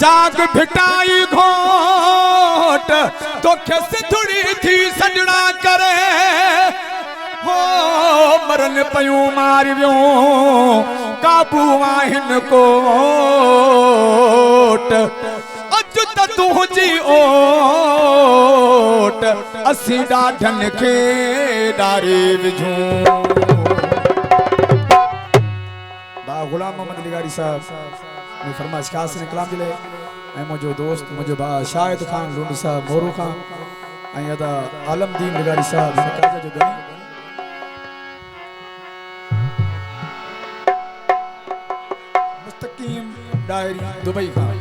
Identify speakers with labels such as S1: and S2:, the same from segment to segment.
S1: जाग भिटाई घोट तोखे सिथड़ी थी सजड़ा करे हो मरन पयूं मारियो काबू आहिन कोट अज त तुझी ओट असी ॾाढन खे ॾारे विझूं। बा गुलाम मोहम्मद लिगारी साहब ने फरमाइश खास ने कलाम दिले ऐं मुझो दोस्त मुझो बा शाहिद खान लुंडी साहब मोरू खान ऐं अदा आलमदीन लिगारी साहब ने काजा जो गनी मुस्तकीम डायरी दुबई खान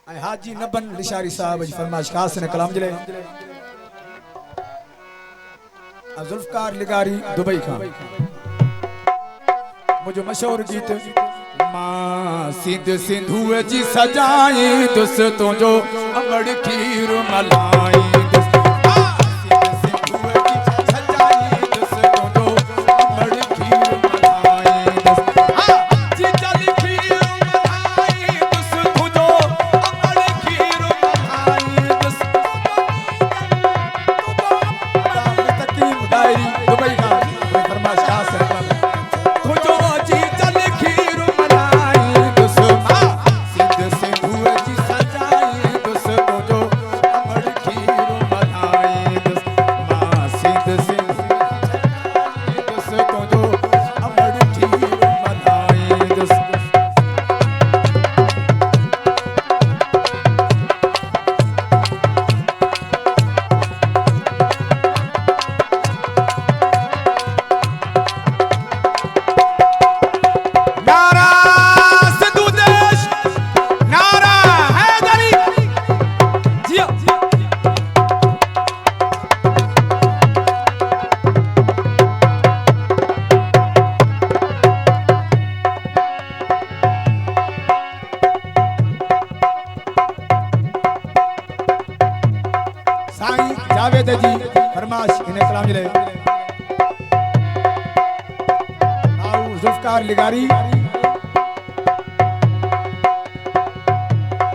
S1: ऐं हाजी नबन लिशारी साहब जी फरमाइश खास ने कलाम दिले जुल्फकार लिगारी दुबई खान मुझो मशहूर गीत मां सिंध सिंधुए जी सजाई दुस तुझो अमड़ खीर मलाई जावेद जी फरमाश इन्हें कलाम जिले आओ जुल्फकार लिगारी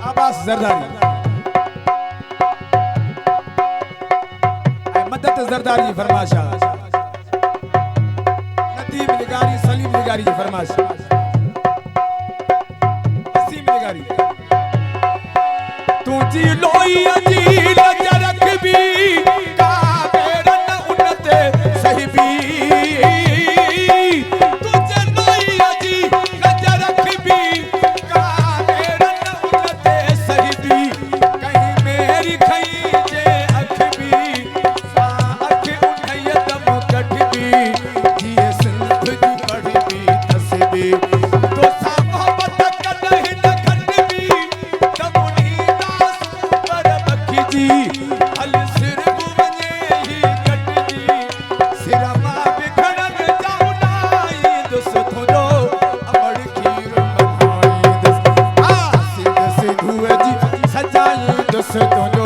S1: आबास जरदारी मदद जरदारी फरमाशा नदीम लिगारी सलीम लिगारी फरमाश वसीम लिगारी तुझी लोई अजी रख भी सजाई दुस तुझो